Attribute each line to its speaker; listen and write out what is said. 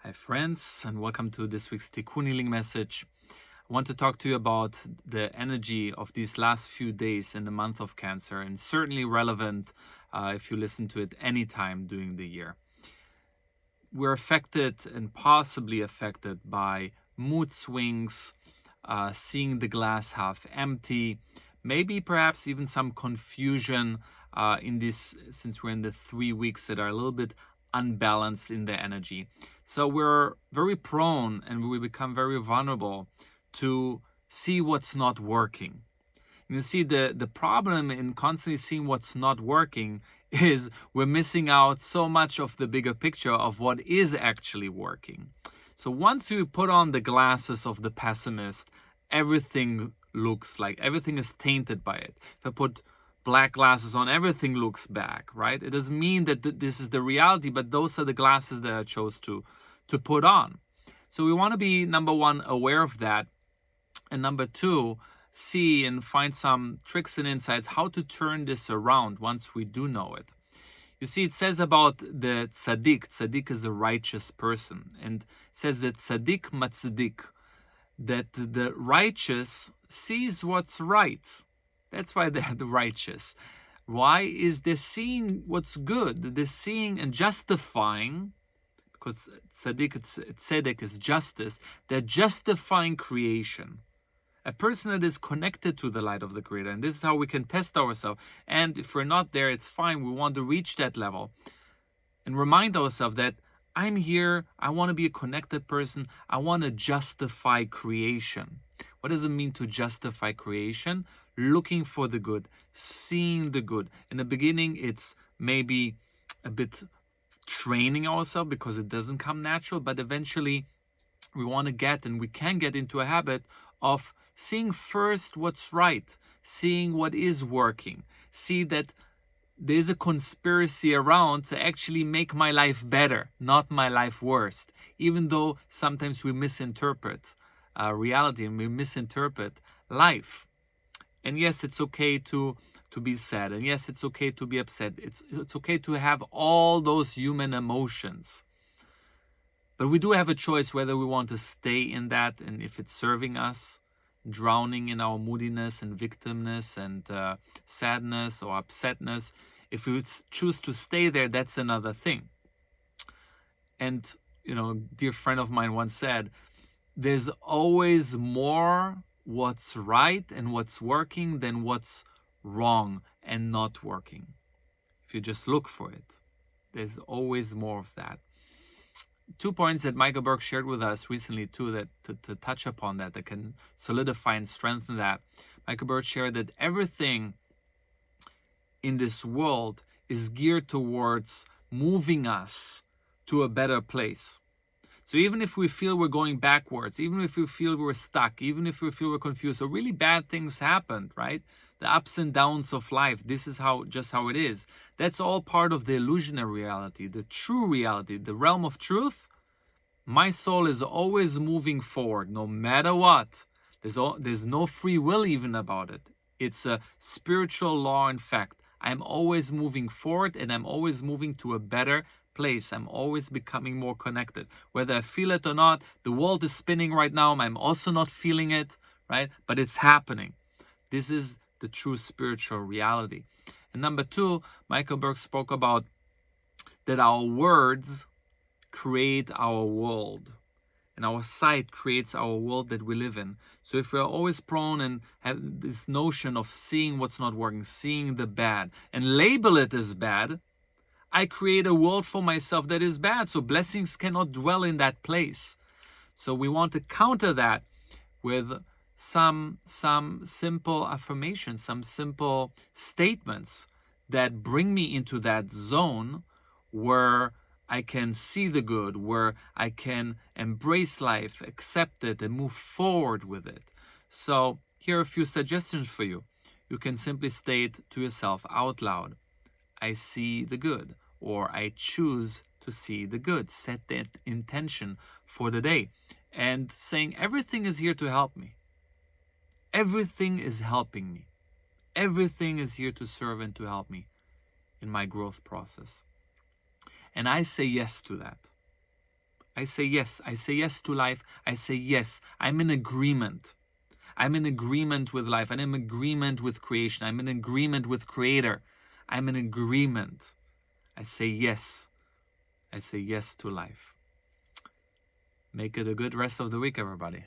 Speaker 1: Hi friends, and welcome to this week's Tikkun healing message. I want to talk to you about the energy of these last few days in the month of Cancer, and certainly relevant if you listen to it any time during the year. We're affected and possibly affected by mood swings, seeing the glass half empty, maybe perhaps even some confusion in this, since we're in the 3 weeks that are a little bit unbalanced in their energy. So we're very prone and we become very vulnerable to see what's not working. You see, the problem in constantly seeing what's not working is we're missing out so much of the bigger picture of what is actually working. So once you put on the glasses of the pessimist, everything is tainted by it. If I put black glasses on, everything looks black, right? It doesn't mean that this is the reality, but those are the glasses that I chose to put on. So we want to be, number one, aware of that, and number two, see and find some tricks and insights how to turn this around once we do know it. You see, it says about the tzaddik. Tzaddik is a righteous person, and it says that tzaddik matzadik, that the righteous sees what's right. That's why they're the righteous. Why is they're seeing what's good? They're seeing and justifying, because tzedek is justice. They're justifying creation. A person that is connected to the light of the Creator, and this is how we can test ourselves. And if we're not there, it's fine. We want to reach that level and remind ourselves that I'm here. I want to be a connected person. I want to justify creation. What does it mean to justify creation? Looking for the good, seeing the good. In the beginning, it's maybe a bit training ourselves because it doesn't come natural, but eventually we want to get, and we can get into a habit of seeing first what's right, seeing what is working, see that there's a conspiracy around to actually make my life better, not my life worse, even though sometimes we misinterpret reality and we misinterpret life. And yes, it's okay to be sad, and yes, it's okay to be upset. It's okay to have all those human emotions. But we do have a choice whether we want to stay in that, and if it's serving us, drowning in our moodiness and victimness and sadness or upsetness. If we choose to stay there, that's another thing. And, a dear friend of mine once said, there's always more what's right and what's working than what's wrong and not working. If you just look for it, there's always more of that. 2 points that Michael Burke shared with us recently too, that to touch upon that can solidify and strengthen that. Michael Burke shared that everything in this world is geared towards moving us to a better place. So even if we feel we're going backwards, even if we feel we're stuck, even if we feel we're confused, or really bad things happened, right? The ups and downs of life, this is just how it is. That's all part of the illusionary reality. The true reality, the realm of truth, my soul is always moving forward, no matter what. There's no free will even about it. It's a spiritual law and fact. I'm always moving forward, and I'm always moving to a better place. I'm always becoming more connected. Whether I feel it or not, the world is spinning right now. I'm also not feeling it, right? But it's happening. This is the true spiritual reality. And number two, Michael Burke spoke about that our words create our world, and our sight creates our world that we live in. So if we're always prone and have this notion of seeing what's not working, seeing the bad, and label it as bad, I create a world for myself that is bad. So blessings cannot dwell in that place. So we want to counter that with some simple affirmations, some simple statements that bring me into that zone where I can see the good, where I can embrace life, accept it, and move forward with it. So here are a few suggestions for you. You can simply state to yourself out loud, I see the good, or I choose to see the good. Set that intention for the day. And saying everything is here to help me. Everything is helping me. Everything is here to serve and to help me in my growth process. And I say yes to that. I say yes. I say yes to life. I say yes. I'm in agreement. I'm in agreement with life. I'm in agreement with creation. I'm in agreement with Creator. I'm in agreement. I say yes. I say yes to life. Make it a good rest of the week, everybody.